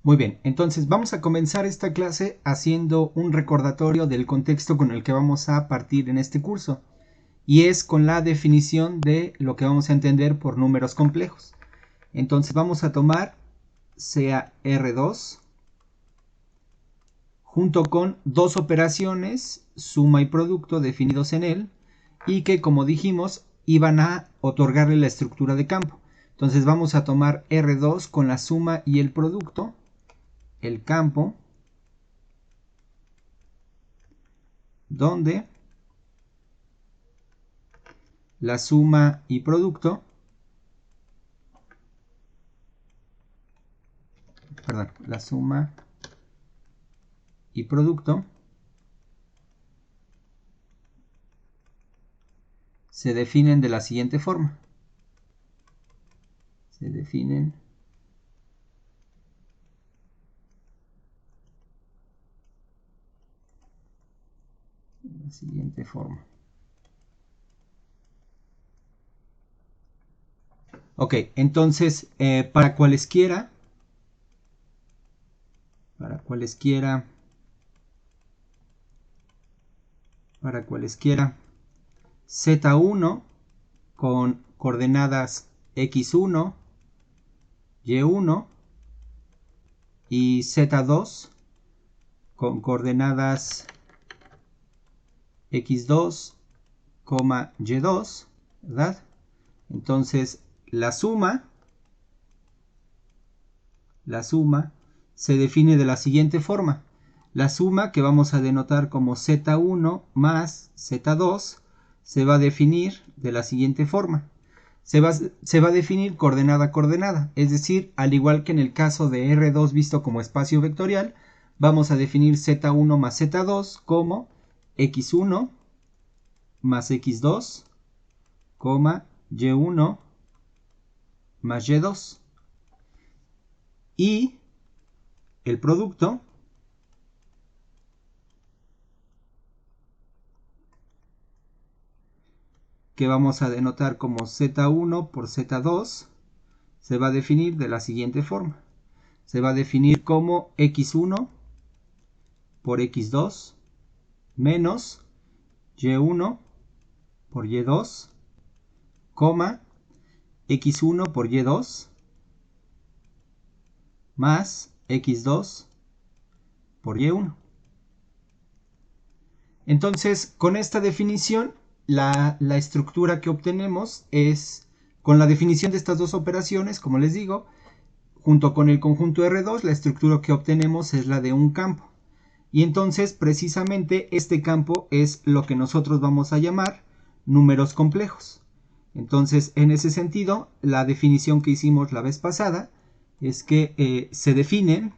Muy bien, entonces vamos a comenzar esta clase haciendo un recordatorio del contexto con el que vamos a partir en este curso, y es con la definición de lo que vamos a entender por números complejos. Entonces vamos a tomar sea R2 junto con dos operaciones, suma y producto, definidos en él, y que, como dijimos, iban a otorgarle la estructura de campo. Entonces vamos a tomar R2 con la suma y el producto, el campo, donde la suma y producto, la suma y producto se definen de la siguiente forma. Se definen de la siguiente forma. Ok, entonces para cualesquiera Z1 con coordenadas X1, Y1 y Z2 con coordenadas X2, Y2, ¿verdad? Entonces la suma se define de la siguiente forma. La suma, que vamos a denotar como Z1 más Z2, se va a definir de la siguiente forma. Se va a definir coordenada a coordenada, es decir, al igual que en el caso de R2 visto como espacio vectorial, vamos a definir Z1 más Z2 como X1 más X2, Y1 más Y2. Y el producto que vamos a denotar como Z1 por Z2 se va a definir de la siguiente forma. Se va a definir como X1 por X2 menos Y1 por Y2, X1 por Y2 más X2 por Y1. Entonces, con esta definición, la estructura que obtenemos es, con la definición de estas dos operaciones, como les digo, junto con el conjunto R2, la estructura que obtenemos es la de un campo. Y entonces, precisamente, este campo es lo que nosotros vamos a llamar números complejos. Entonces, en ese sentido, la definición que hicimos la vez pasada es que se define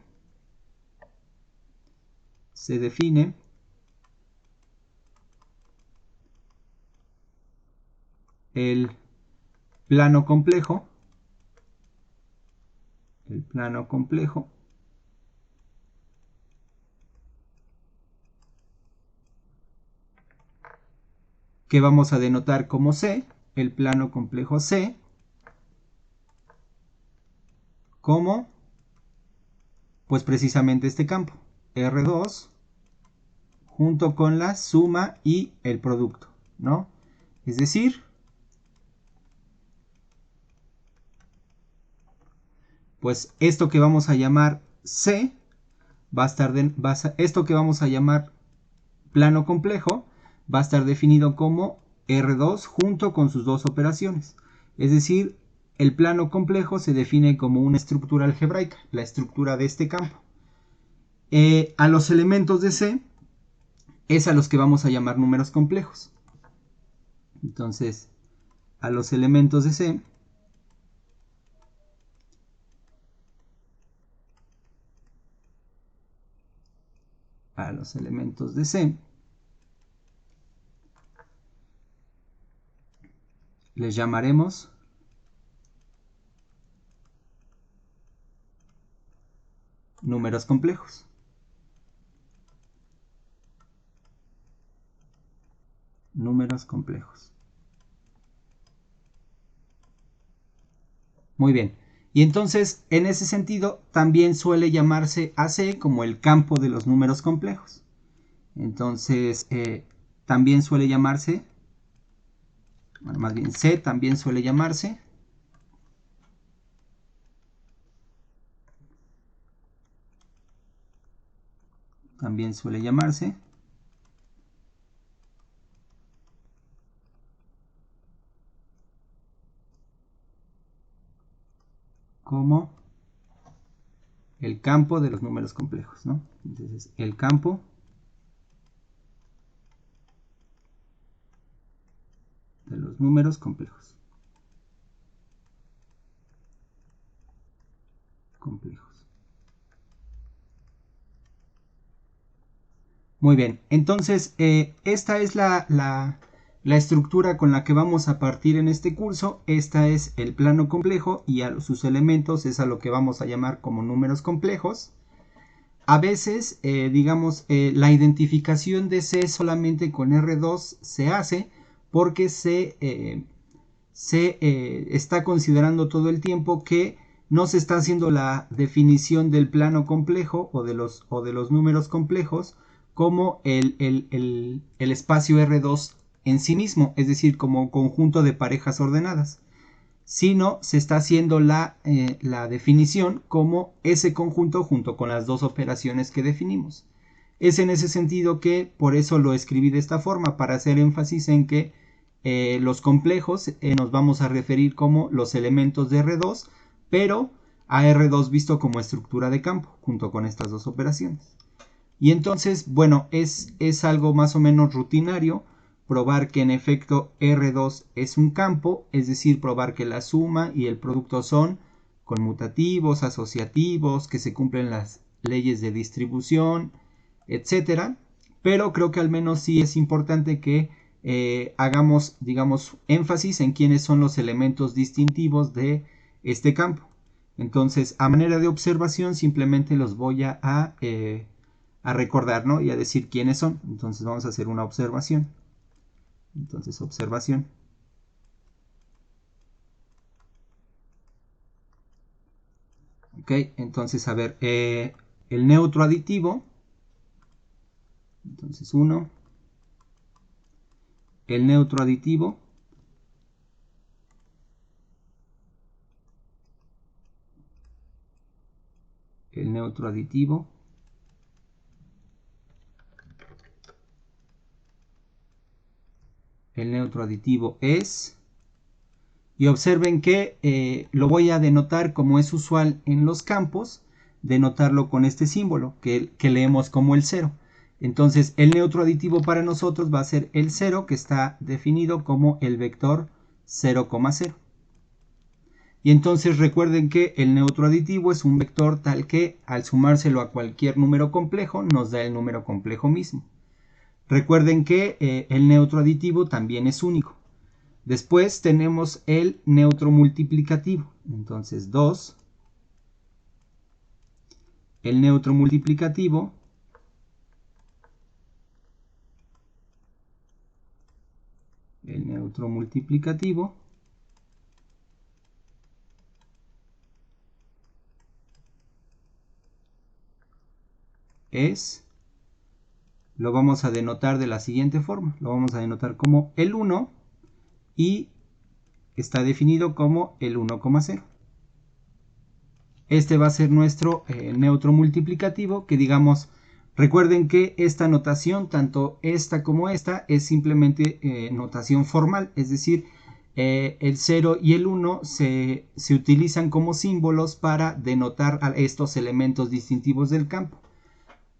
el plano complejo, que vamos a denotar como C, el plano complejo C, como, pues precisamente este campo, R2, junto con la suma y el producto, ¿no? Es decir, pues esto que vamos a llamar C, esto que vamos a llamar plano complejo, va a estar definido como R2 junto con sus dos operaciones. Es decir, el plano complejo se define como una estructura algebraica, la estructura de este campo. A los elementos de C es a los que vamos a llamar números complejos. Entonces, a los elementos de C les llamaremos números complejos. Números complejos. Muy bien. Y entonces, en ese sentido, también suele llamarse AC como el campo de los números complejos. Entonces, también suele llamarse, bueno, más bien C también suele llamarse como el campo de los números complejos, ¿no? Entonces, el campo de los números complejos. Muy bien, entonces esta es la estructura con la que vamos a partir en este curso. Esta es el plano complejo y a sus elementos es a lo que vamos a llamar como números complejos. A veces, digamos, la identificación de C solamente con R2 se hace porque se está considerando todo el tiempo que no se está haciendo la definición del plano complejo o de los números complejos como el espacio R2 en sí mismo, es decir, como conjunto de parejas ordenadas, sino se está haciendo la definición como ese conjunto junto con las dos operaciones que definimos. Es en ese sentido que por eso lo escribí de esta forma, para hacer énfasis en que los complejos nos vamos a referir como los elementos de R2, pero a R2 visto como estructura de campo, junto con estas dos operaciones. Y entonces, bueno, es algo más o menos rutinario probar que en efecto R2 es un campo, es decir, probar que la suma y el producto son conmutativos, asociativos, que se cumplen las leyes de distribución, etcétera. Pero creo que al menos sí es importante que hagamos, digamos, énfasis en quiénes son los elementos distintivos de este campo. Entonces, a manera de observación, simplemente los voy a recordar, ¿no? Y a decir quiénes son. Entonces, vamos a hacer una observación. Entonces, observación. Ok, entonces, a ver, el neutro aditivo. Entonces, 1. El neutro aditivo. El neutro aditivo. El neutro aditivo es, y observen que lo voy a denotar como es usual en los campos, denotarlo con este símbolo que leemos como el 0. Entonces el neutro aditivo para nosotros va a ser el 0, que está definido como el vector 0,0. Y entonces recuerden que el neutro aditivo es un vector tal que al sumárselo a cualquier número complejo nos da el número complejo mismo. Recuerden que el neutro aditivo también es único. Después tenemos el neutro multiplicativo. Entonces 2. El neutro multiplicativo es, lo vamos a denotar de la siguiente forma. Lo vamos a denotar como el 1 y está definido como el 1,0. Este va a ser nuestro neutro multiplicativo, que digamos, recuerden que esta notación, tanto esta como esta, es simplemente notación formal, es decir, el 0 y el 1 se utilizan como símbolos para denotar a estos elementos distintivos del campo.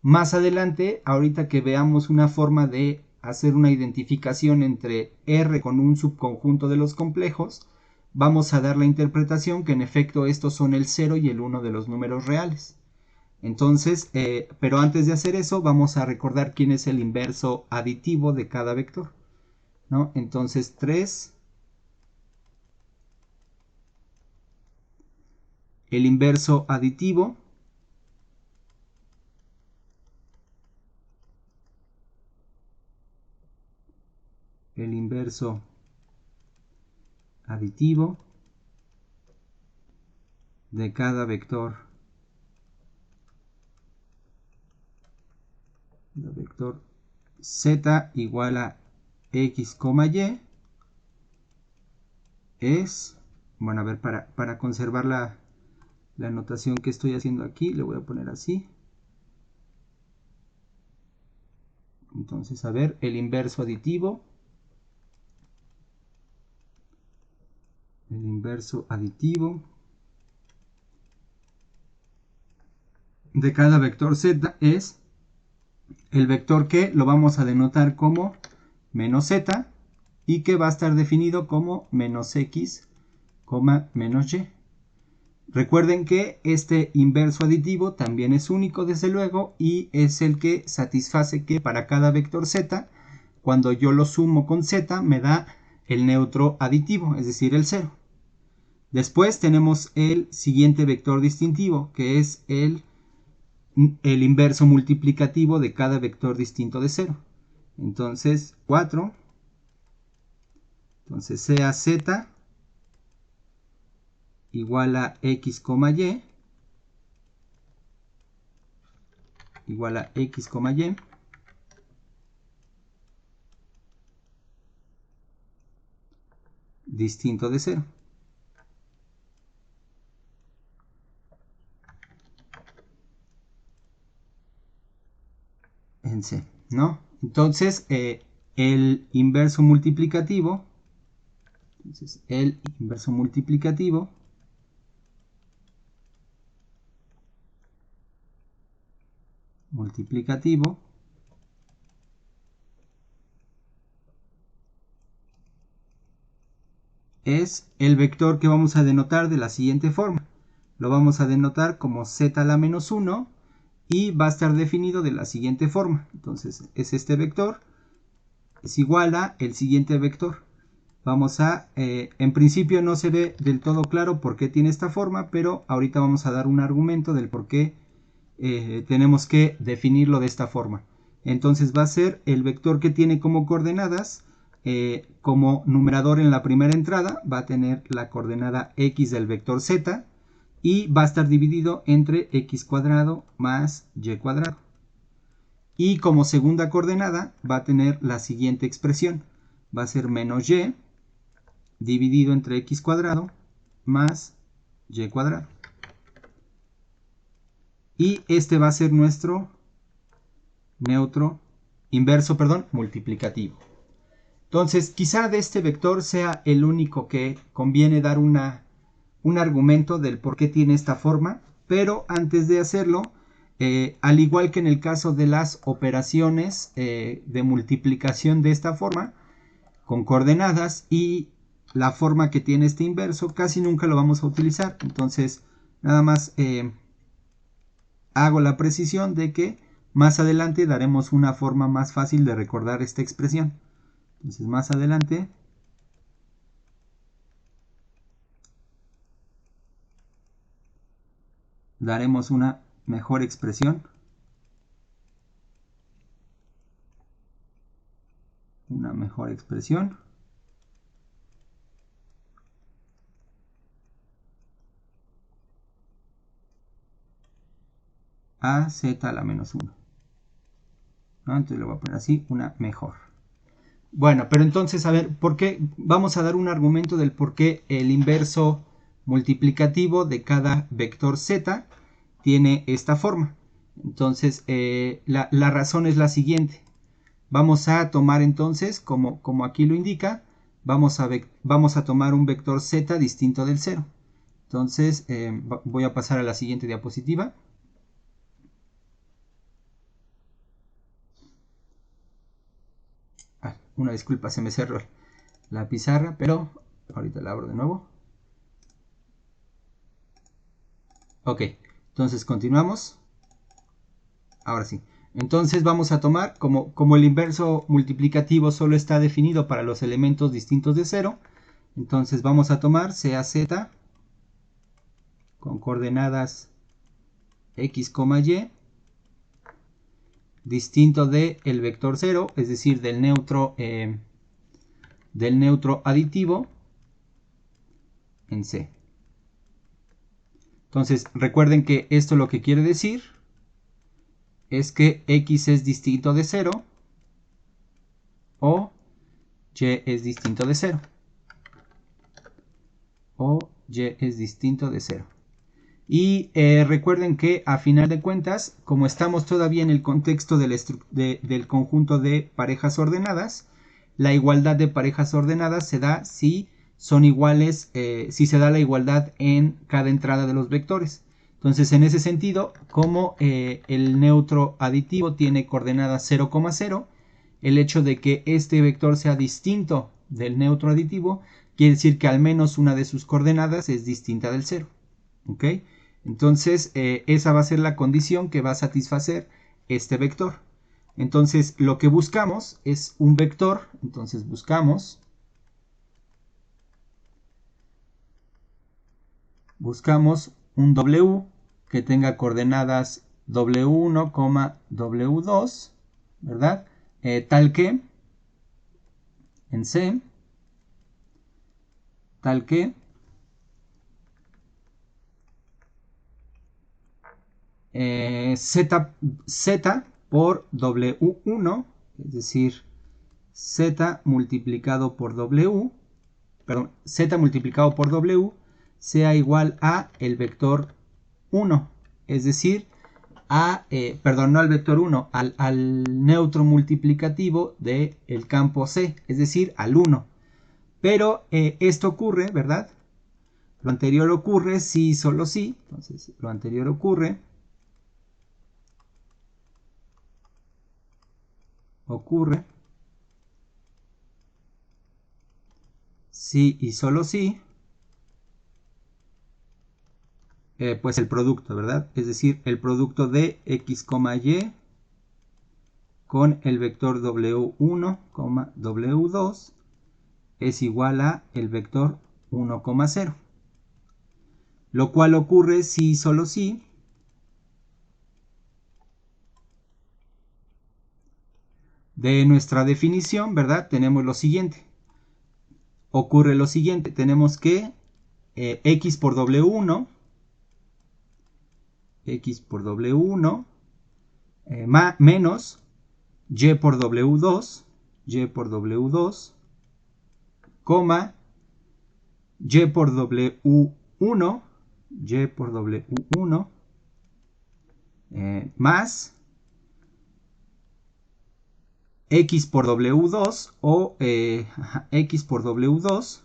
Más adelante, ahorita que veamos una forma de hacer una identificación entre R con un subconjunto de los complejos, vamos a dar la interpretación que en efecto estos son el 0 y el 1 de los números reales. Entonces, pero antes de hacer eso, vamos a recordar quién es el inverso aditivo de cada vector, ¿no? Entonces, 3, el inverso aditivo aditivo de cada vector z igual a x, y es, bueno, a ver, para conservar la anotación que estoy haciendo aquí, le voy a poner así. Entonces, a ver, el inverso aditivo. El inverso aditivo de cada vector z es el vector que lo vamos a denotar como menos z y que va a estar definido como menos x, menos y. Recuerden que este inverso aditivo también es único, desde luego, y es el que satisface que para cada vector z, cuando yo lo sumo con z, me da el neutro aditivo, es decir, el 0. Después tenemos el siguiente vector distintivo, que es el inverso multiplicativo de cada vector distinto de 0. Entonces, 4. Entonces, sea z igual a x, y igual a x, y distinto de 0. En C, ¿no? Entonces, el inverso multiplicativo, es el vector que vamos a denotar de la siguiente forma. Lo vamos a denotar como z a la menos 1 y va a estar definido de la siguiente forma. Entonces, es este vector, es igual a el siguiente vector. Vamos a, en principio no se ve del todo claro por qué tiene esta forma, pero ahorita vamos a dar un argumento del por qué tenemos que definirlo de esta forma. Entonces va a ser el vector que tiene como coordenadas, como numerador en la primera entrada, va a tener la coordenada x del vector z y va a estar dividido entre x cuadrado más y cuadrado. Y como segunda coordenada va a tener la siguiente expresión, va a ser menos y dividido entre x cuadrado más y cuadrado. Y este va a ser nuestro inverso multiplicativo. Entonces, quizá de este vector sea el único que conviene dar un argumento del por qué tiene esta forma, pero antes de hacerlo, al igual que en el caso de las operaciones de multiplicación de esta forma, con coordenadas y la forma que tiene este inverso, casi nunca lo vamos a utilizar. Entonces, nada más hago la precisión de que más adelante daremos una forma más fácil de recordar esta expresión. Entonces, más adelante daremos una mejor expresión. A z a la menos 1. ¿No? Entonces le voy a poner así, una mejor. Bueno, pero entonces, a ver, ¿por qué? Vamos a dar un argumento del por qué el inverso multiplicativo de cada vector z tiene esta forma. Entonces, la razón es la siguiente. Vamos a tomar entonces, como aquí lo indica, vamos a tomar un vector z distinto del 0. Entonces, voy a pasar a la siguiente diapositiva. Una disculpa, se me cerró la pizarra, pero ahorita la abro de nuevo. Ok, entonces continuamos. Ahora sí. Entonces vamos a tomar, como el inverso multiplicativo solo está definido para los elementos distintos de 0, entonces vamos a tomar CAZ con coordenadas x, y distinto del vector 0, es decir, del neutro aditivo en C. Entonces, recuerden que esto lo que quiere decir es que x es distinto de 0 o y es distinto de 0. O y es distinto de 0. Y recuerden que a final de cuentas, como estamos todavía en el contexto del conjunto de parejas ordenadas, la igualdad de parejas ordenadas se da si son iguales, si se da la igualdad en cada entrada de los vectores. Entonces, en ese sentido, como el neutro aditivo tiene coordenadas 0,0, el hecho de que este vector sea distinto del neutro aditivo quiere decir que al menos una de sus coordenadas es distinta del 0. ¿Ok? Entonces, esa va a ser la condición que va a satisfacer este vector. Entonces, lo que buscamos es un vector. Entonces, buscamos un W que tenga coordenadas W1, W2, ¿verdad? Tal que en C, tal que Z por W1, es decir, Z multiplicado por W, perdón, Z multiplicado por W sea igual a el vector 1, es decir, perdón, no al vector 1, al neutro multiplicativo del campo C, es decir, al 1. Pero esto ocurre, ¿verdad? Lo anterior ocurre si y solo si. Entonces, lo anterior ocurre si y solo si, pues el producto, ¿verdad? Es decir, el producto de x, y con el vector W1, W2 es igual a el vector 1, 0. Lo cual ocurre si y solo si de nuestra definición, ¿verdad? Tenemos lo siguiente. Ocurre lo siguiente. Tenemos que x por W1, menos y por W2, coma, y por W1, más x por W2 o x por W2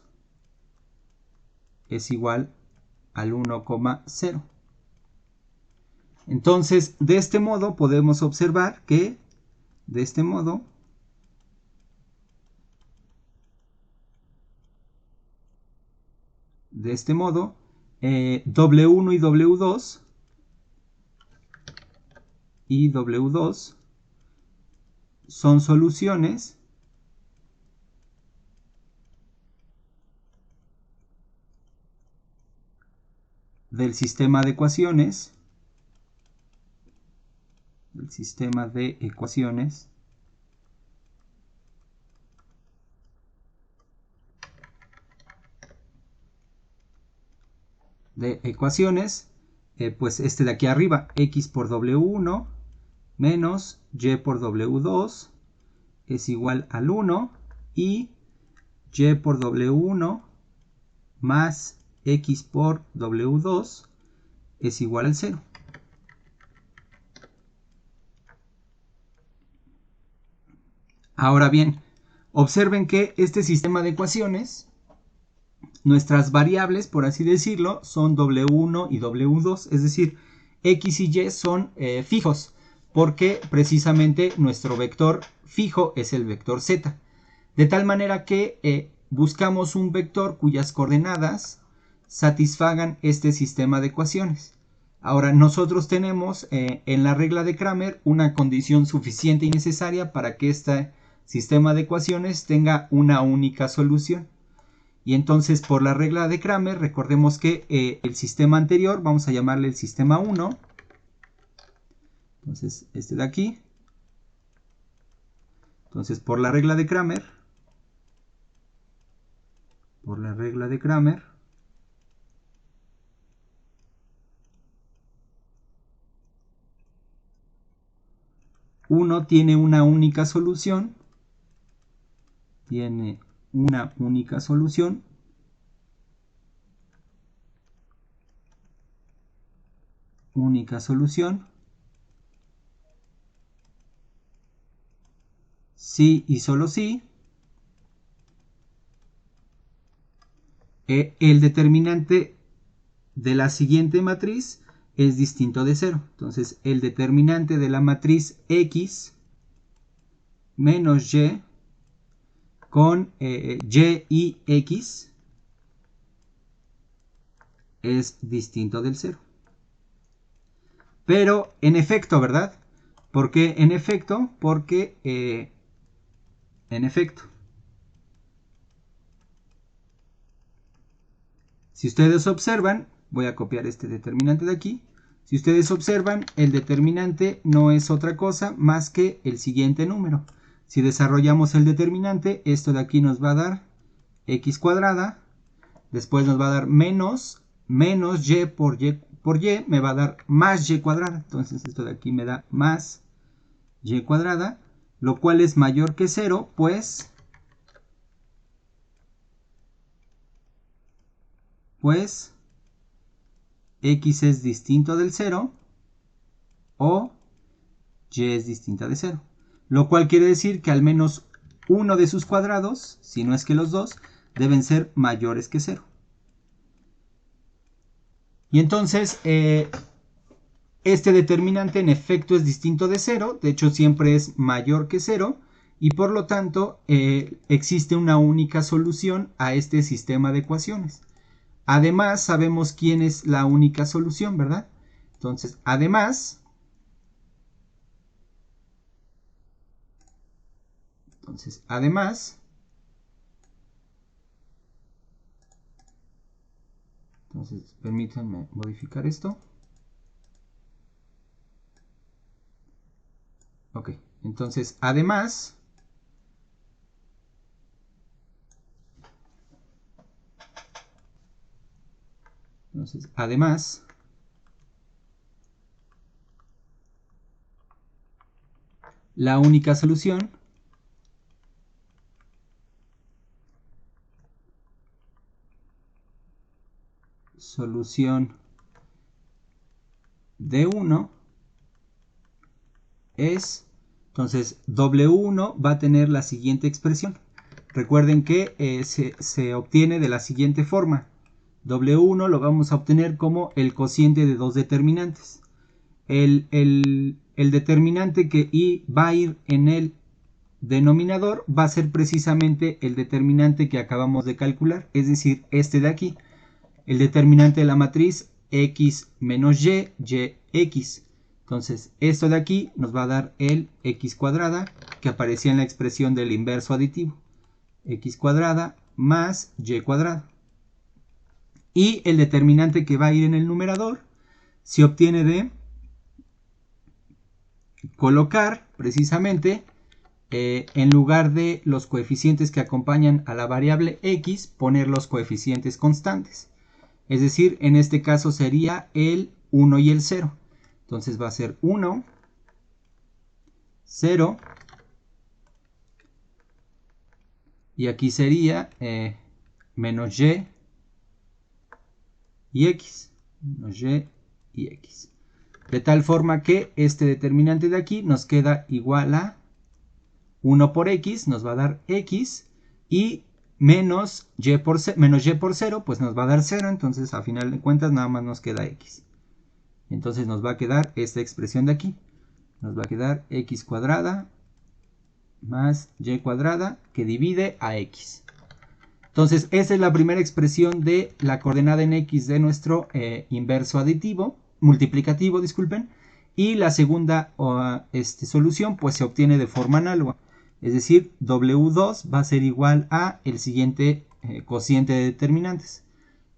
es igual al 1,0. Entonces, de este modo podemos observar que de este modo W1 y W2 son soluciones del sistema de ecuaciones pues este de aquí arriba, x por W1 menos y por W2 es igual al 1 y y por W1 más x por W2 es igual al 0. Ahora bien, observen que este sistema de ecuaciones, nuestras variables, por así decirlo, son W1 y W2, es decir, x y y son fijos, porque precisamente nuestro vector fijo es el vector z. De tal manera que buscamos un vector cuyas coordenadas satisfagan este sistema de ecuaciones. Ahora, nosotros tenemos en la regla de Cramer una condición suficiente y necesaria para que este sistema de ecuaciones tenga una única solución. Y entonces, por la regla de Cramer, recordemos que el sistema anterior, vamos a llamarle el sistema 1. Entonces, este de aquí. Entonces, por la regla de Cramer, 1 tiene una única solución. Tiene una única solución. Única solución. Si y solo si el determinante de la siguiente matriz es distinto de 0. Entonces, el determinante de la matriz X menos Y con Y y X es distinto del 0. Pero en efecto, ¿verdad? ¿Por qué en efecto? Porque en efecto, si ustedes observan, voy a copiar este determinante de aquí. Si ustedes observan, el determinante no es otra cosa más que el siguiente número. Si desarrollamos el determinante, esto de aquí nos va a dar x cuadrada. Después nos va a dar menos y por y me va a dar más y cuadrada. Entonces esto de aquí me da más y cuadrada, lo cual es mayor que 0, pues x es distinto del 0 o y es distinta de 0. Lo cual quiere decir que al menos uno de sus cuadrados, si no es que los dos, deben ser mayores que 0. Y entonces, este determinante en efecto es distinto de 0, de hecho siempre es mayor que 0, y por lo tanto existe una única solución a este sistema de ecuaciones. Además, sabemos quién es la única solución, ¿verdad? Entonces, además, permítanme modificar esto. Ok, entonces, además, la única solución de 1 es, entonces W1 va a tener la siguiente expresión. Recuerden que se obtiene de la siguiente forma. W1 lo vamos a obtener como el cociente de dos determinantes. El determinante que va a ir en el denominador va a ser precisamente el determinante que acabamos de calcular, es decir, este de aquí, el determinante de la matriz x menos y x. Entonces, esto de aquí nos va a dar el x cuadrada que aparecía en la expresión del inverso aditivo. X cuadrada más y cuadrada. Y el determinante que va a ir en el numerador se obtiene de colocar precisamente en lugar de los coeficientes que acompañan a la variable x, poner los coeficientes constantes. Es decir, en este caso sería el 1 y el 0. Entonces va a ser 1, 0. Y aquí sería menos y x. Menos y x. De tal forma que este determinante de aquí nos queda igual a 1 por x, nos va a dar x. Y menos y por 0, pues nos va a dar 0. Entonces, a final de cuentas, nada más nos queda x. Entonces nos va a quedar esta expresión de aquí. Nos va a quedar x cuadrada más y cuadrada que divide a x. Entonces, esa es la primera expresión de la coordenada en x de nuestro inverso aditivo, multiplicativo, disculpen. Y la segunda solución, pues se obtiene de forma análoga. Es decir, W2 va a ser igual a el siguiente cociente de determinantes.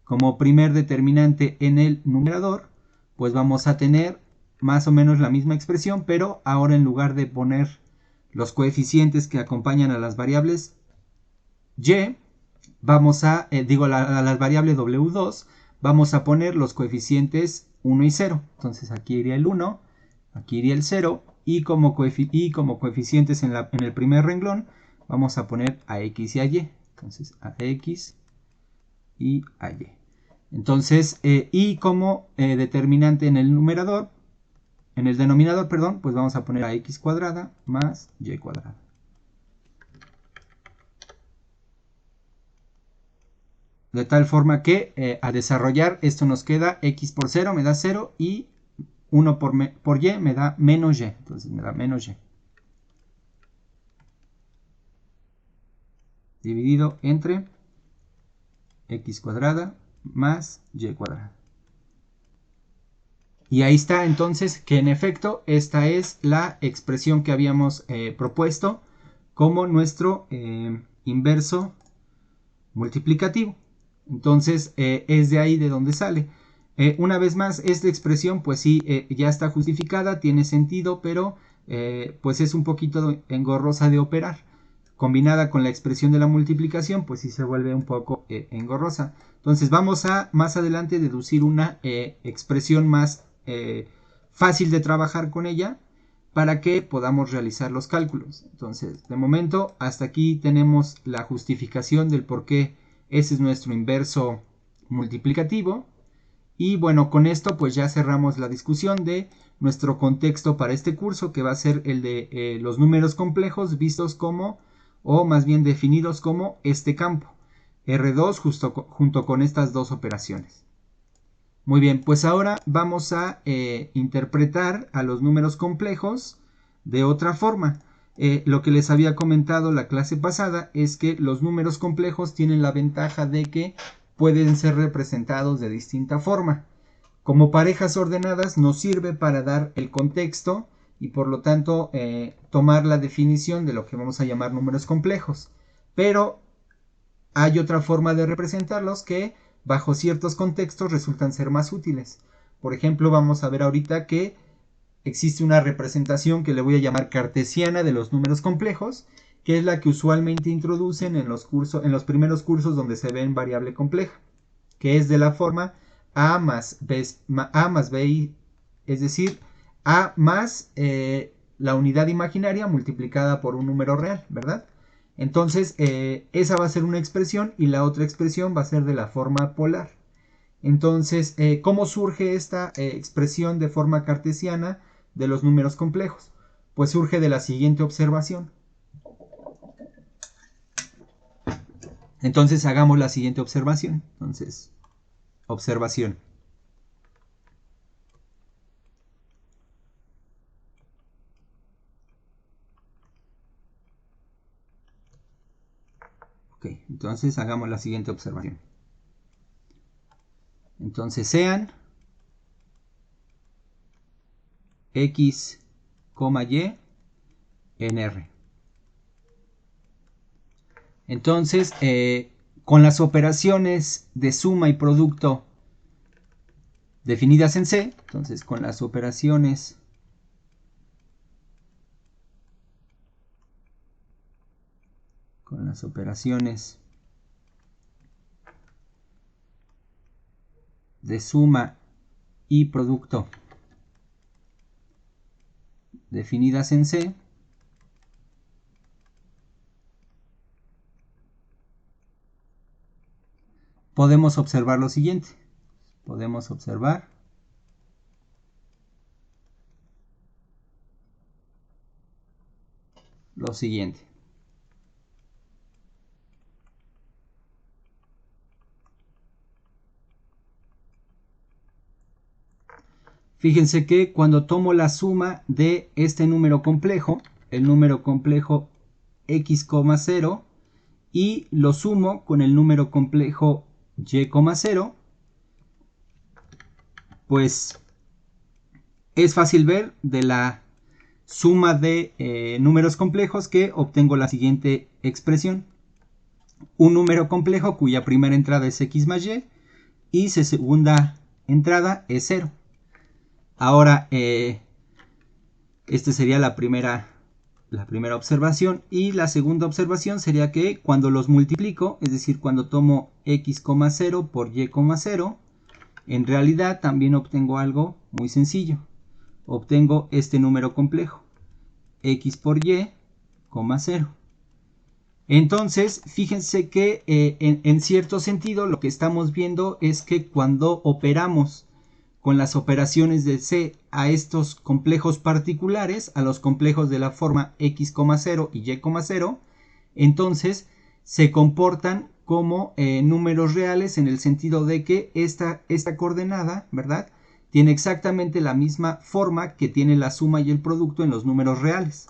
Como primer determinante en el numerador, pues vamos a tener más o menos la misma expresión, pero ahora en lugar de poner los coeficientes que acompañan a las variables y, vamos a, a las variables W2, vamos a poner los coeficientes 1 y 0. Entonces aquí iría el 1, aquí iría el 0 y como coeficientes en el primer renglón vamos a poner a x y a y. Entonces a x y a y. Entonces, y como determinante en el numerador, en el denominador, perdón, pues vamos a poner a x cuadrada más y cuadrada. De tal forma que al desarrollar esto nos queda x por 0 me da 0 y 1 por y me da menos y. Entonces me da menos y. Dividido entre x cuadrada más y cuadrada. Y ahí está entonces que en efecto esta es la expresión que habíamos propuesto como nuestro inverso multiplicativo. Entonces es de ahí de donde sale. Una vez más, esta expresión pues sí ya está justificada, tiene sentido, pero pues es un poquito engorrosa de operar. Combinada con la expresión de la multiplicación, pues sí se vuelve un poco engorrosa. Entonces vamos a más adelante deducir una expresión más fácil de trabajar con ella para que podamos realizar los cálculos. Entonces, de momento, hasta aquí tenemos la justificación del por qué ese es nuestro inverso multiplicativo. Y bueno, con esto pues ya cerramos la discusión de nuestro contexto para este curso, que va a ser el de los números complejos vistos como, o más bien definidos como este campo, R2 junto con estas dos operaciones. Muy bien, pues ahora vamos a interpretar a los números complejos de otra forma. Lo que les había comentado la clase pasada es que los números complejos tienen la ventaja de que pueden ser representados de distinta forma. Como parejas ordenadas nos sirve para dar el contexto y por lo tanto tomar la definición de lo que vamos a llamar números complejos. Pero hay otra forma de representarlos que bajo ciertos contextos resultan ser más útiles. Por ejemplo, vamos a ver ahorita que existe una representación que le voy a llamar cartesiana de los números complejos, que es la que usualmente introducen en los primeros cursos donde se ve en variable compleja, que es de la forma a más b, es decir, a más la unidad imaginaria multiplicada por un número real, ¿verdad? Entonces, esa va a ser una expresión y la otra expresión va a ser de la forma polar. Entonces, ¿cómo surge esta expresión de forma cartesiana de los números complejos? Pues surge de la siguiente observación. Entonces, hagamos la siguiente observación. Entonces, observación. Ok, entonces hagamos la siguiente observación. Entonces sean x, y en R. Entonces, con las operaciones de suma y producto definidas en C, entonces con las operaciones de suma y producto definidas en C, podemos observar lo siguiente. Podemos observar lo siguiente. Fíjense que cuando tomo la suma de este número complejo, el número complejo x, 0, y lo sumo con el número complejo y, 0, pues es fácil ver de la suma de números complejos que obtengo la siguiente expresión. Un número complejo cuya primera entrada es x más y su segunda entrada es 0. Ahora, esta sería la primera observación. Y la segunda observación sería que cuando los multiplico, es decir, cuando tomo x, 0 por y, 0, en realidad también obtengo algo muy sencillo. Obtengo este número complejo. x por y, 0. Entonces, fíjense que en cierto sentido lo que estamos viendo es que cuando operamos con las operaciones de C a estos complejos particulares, a los complejos de la forma x, 0 y y, 0, entonces se comportan como números reales en el sentido de que esta coordenada, ¿verdad?, tiene exactamente la misma forma que tiene la suma y el producto en los números reales.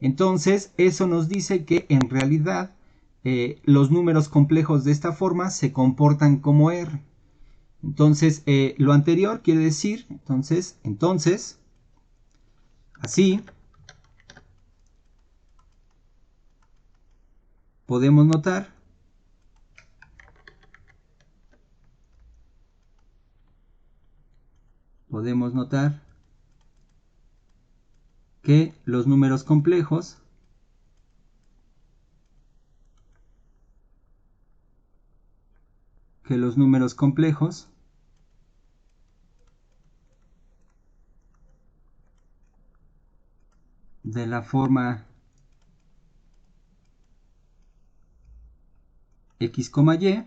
Entonces, eso nos dice que en realidad los números complejos de esta forma se comportan como R. Entonces, lo anterior quiere decir, entonces, así, podemos notar que los números complejos de la forma x, y,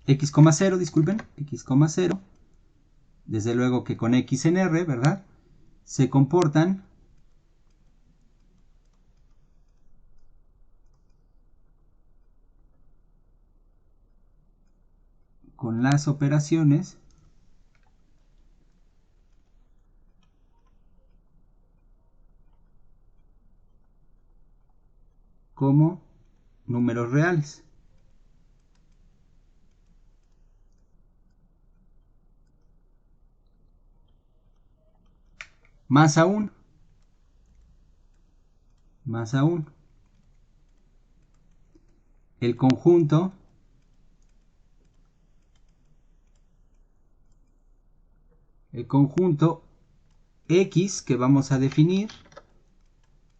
x, 0, disculpen, x, 0, desde luego que con x en R, ¿verdad?, se comportan con las operaciones como números reales. Más aún, el conjunto X que vamos a definir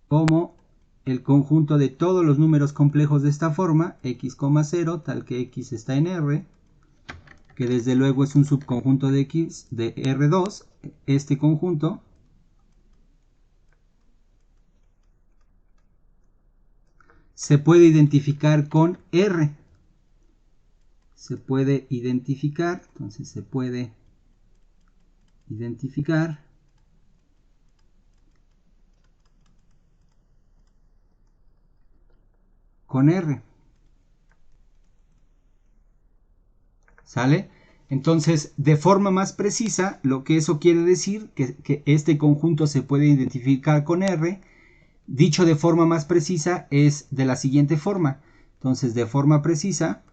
como el conjunto de todos los números complejos de esta forma, x, 0, tal que x está en R, que desde luego es un subconjunto de X de R2, este conjunto se puede identificar con R. Entonces se puede identificar con R. ¿Sale? Entonces, de forma más precisa, lo que eso quiere decir, que este conjunto se puede identificar con R, dicho de forma más precisa, es de la siguiente forma. Entonces, de forma precisa,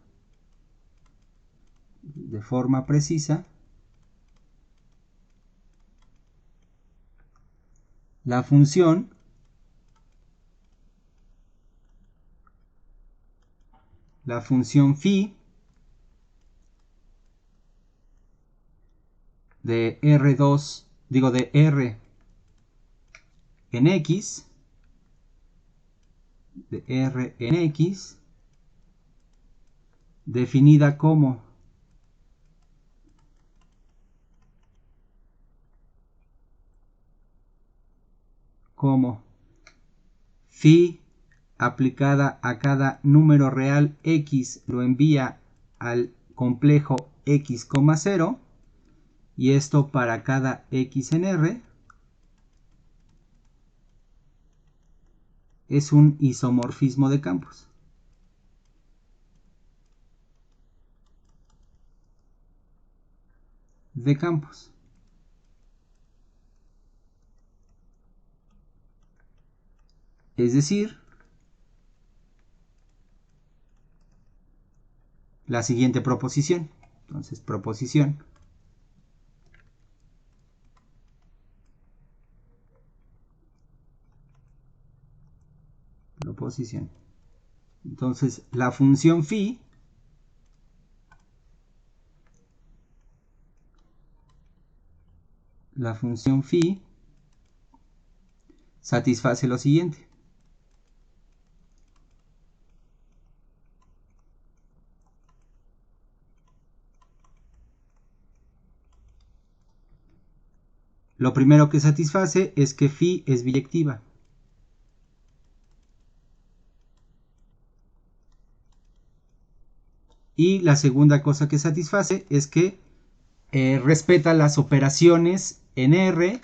la función phi de R2, digo de R en X, definida como phi aplicada a cada número real X lo envía al complejo X, 0, y esto para cada X en R, es un isomorfismo de campos. Es decir, la siguiente proposición. Entonces, proposición. Entonces, la función phi satisface lo siguiente. Lo primero que satisface es que phi es biyectiva. Y la segunda cosa que satisface es que respeta las operaciones en R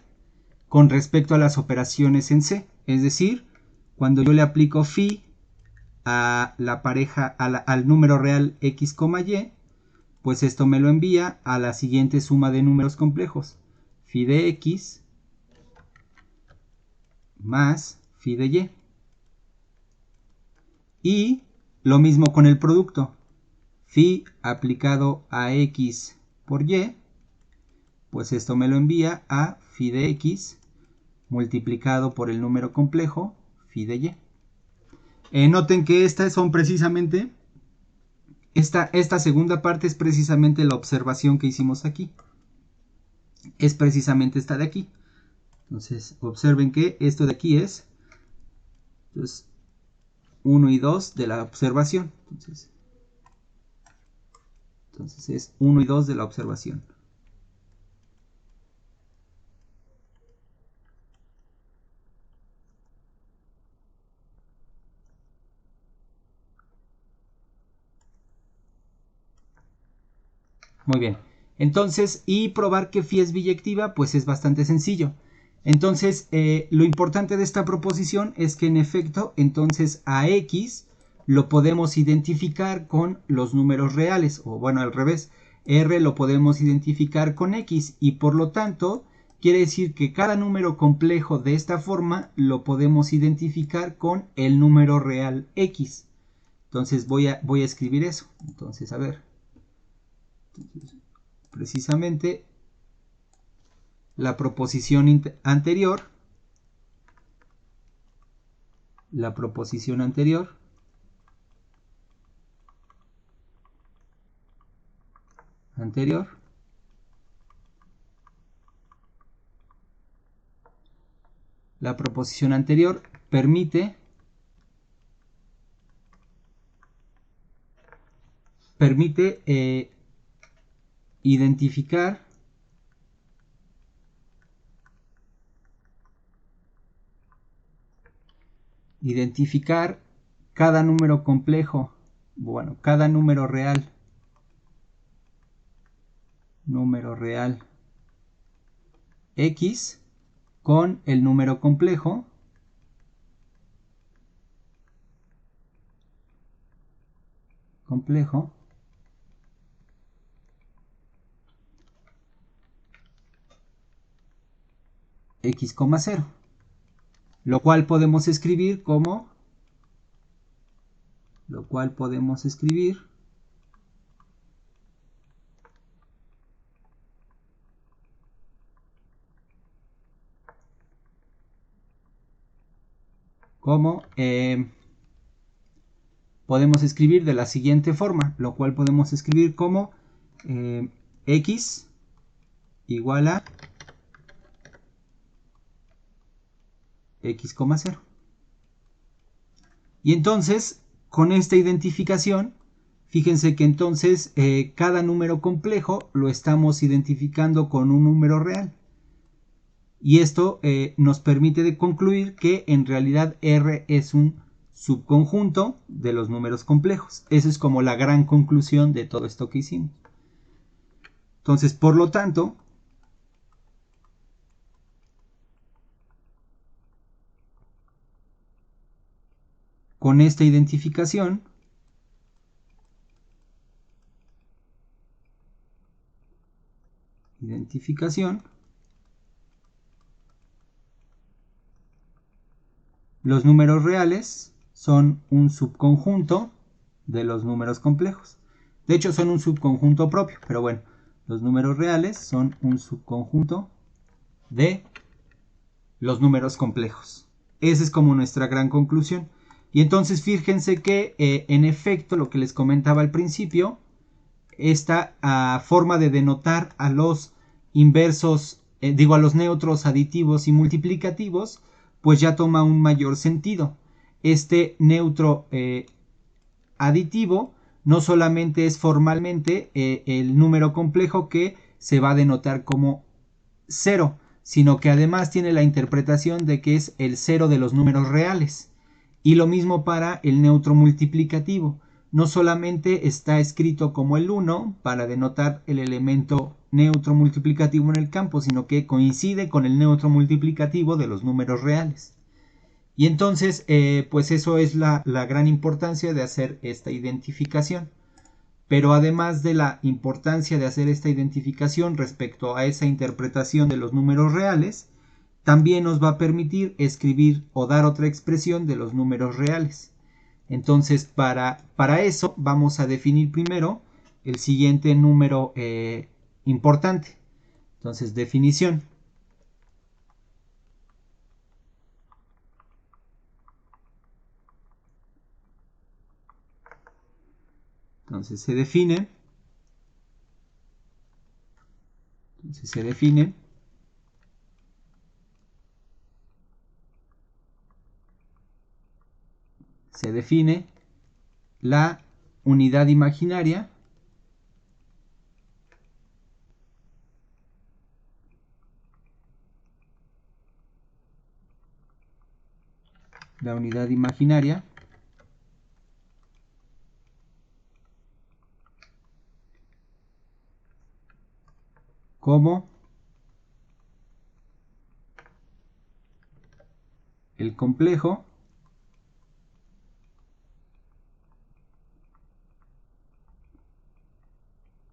con respecto a las operaciones en C. Es decir, cuando yo le aplico phi a la pareja, al número real x, y, pues esto me lo envía a la siguiente suma de números complejos. Phi de x más phi de y. Y lo mismo con el producto. Phi aplicado a x por y, pues esto me lo envía a phi de x multiplicado por el número complejo phi de y. Noten que estas son precisamente, esta segunda parte es precisamente la observación que hicimos aquí. Es precisamente esta de aquí. Entonces, observen que esto de aquí es 1 y 2 de la observación. Entonces es 1 y 2 de la observación. Muy bien. Entonces, y probar que phi es biyectiva, pues es bastante sencillo. Entonces, lo importante de esta proposición es que en efecto, entonces a x lo podemos identificar con los números reales, o bueno, al revés, r lo podemos identificar con x, y por lo tanto, quiere decir que cada número complejo de esta forma lo podemos identificar con el número real x. Entonces voy a escribir eso. Entonces, a ver. Entonces, precisamente la proposición anterior, la proposición anterior permite identificar cada número complejo, bueno, cada número real x con el número complejo x, 0, lo cual podemos escribir como podemos escribir de la siguiente forma, lo cual podemos escribir como x igual a x, 0. Y entonces, con esta identificación, fíjense que entonces cada número complejo lo estamos identificando con un número real. Y esto nos permite concluir que en realidad R es un subconjunto de los números complejos. Esa es como la gran conclusión de todo esto que hicimos. Entonces, por lo tanto, con esta identificación, los números reales son un subconjunto de los números complejos. De hecho, son un subconjunto propio, pero bueno, los números reales son un subconjunto de los números complejos. Esa es como nuestra gran conclusión. Y entonces fíjense que en efecto lo que les comentaba al principio, esta forma de denotar a los inversos, a los neutros aditivos y multiplicativos, pues ya toma un mayor sentido. Este neutro aditivo no solamente es formalmente el número complejo que se va a denotar como 0, sino que además tiene la interpretación de que es el 0 de los números reales. Y lo mismo para el neutro multiplicativo. no solamente está escrito como el 1 para denotar el elemento neutro multiplicativo en el campo, sino que coincide con el neutro multiplicativo de los números reales. Y entonces, pues eso es la gran importancia de hacer esta identificación. Pero además de la importancia de hacer esta identificación respecto a esa interpretación de los números reales, también nos va a permitir escribir o dar otra expresión de los números reales. Entonces, para eso vamos a definir primero el siguiente número importante. Entonces, definición. Entonces se define. Se define la unidad imaginaria como el complejo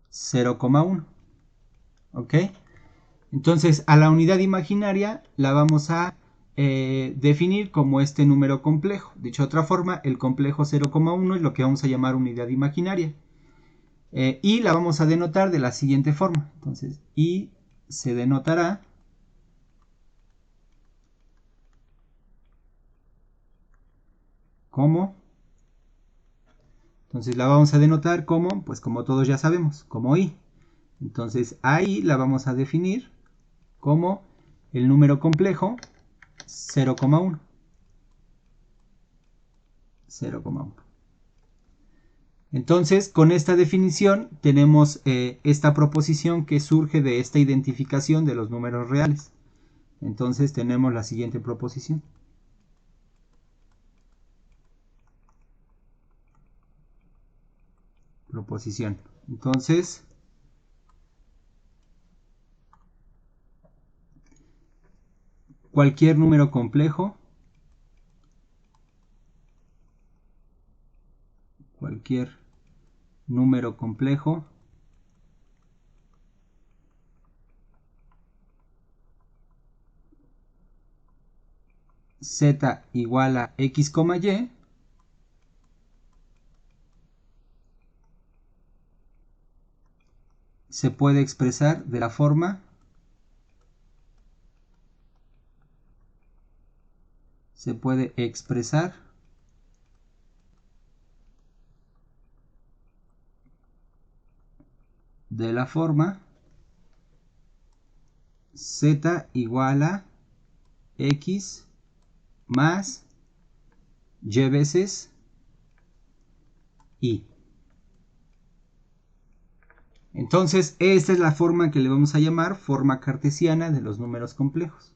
cero coma uno. ¿Ok? Entonces a la unidad imaginaria la vamos a definir como este número complejo. Dicho de otra forma, el complejo 0,1 es lo que vamos a llamar unidad imaginaria. Y la vamos a denotar de la siguiente forma. Entonces, y se denotará como, entonces la vamos a denotar como, pues como todos ya sabemos, como i. Entonces ahí la vamos a definir como el número complejo 0,1. 0,1. Entonces, con esta definición tenemos esta proposición que surge de esta identificación de los números reales. Entonces tenemos la siguiente proposición. Entonces, cualquier número complejo z igual a x, y se puede expresar de la forma z igual a x más y veces y. Entonces, esta es la forma que le vamos a llamar forma cartesiana de los números complejos,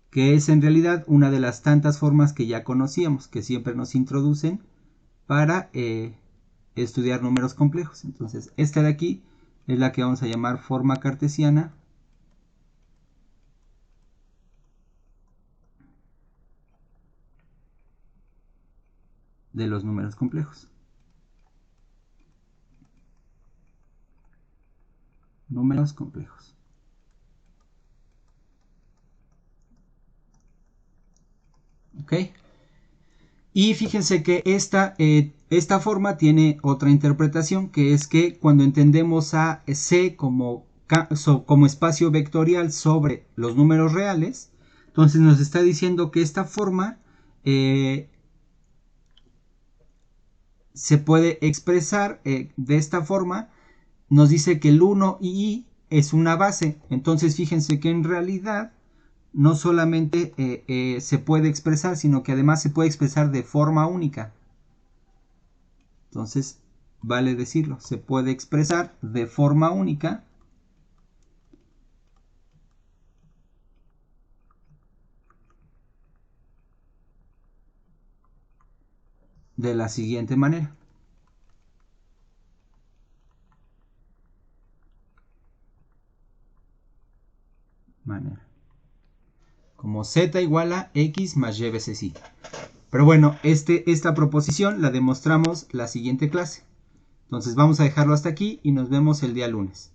que es en realidad una de las tantas formas que ya conocíamos, que siempre nos introducen para estudiar números complejos. Entonces, esta de aquí es la que vamos a llamar forma cartesiana de los números complejos. ¿Ok? Y fíjense que esta forma tiene otra interpretación, que es que cuando entendemos a C como espacio vectorial sobre los números reales, entonces nos está diciendo que esta forma se puede expresar de esta forma. Nos dice que el 1 y i es una base. Entonces fíjense que en realidad no solamente se puede expresar, sino que además se puede expresar de forma única. Entonces, vale decirlo, se puede expresar de forma única de la siguiente manera. Como z igual a x más y veces y. Pero bueno, esta proposición la demostramos la siguiente clase. Entonces vamos a dejarlo hasta aquí y nos vemos el día lunes.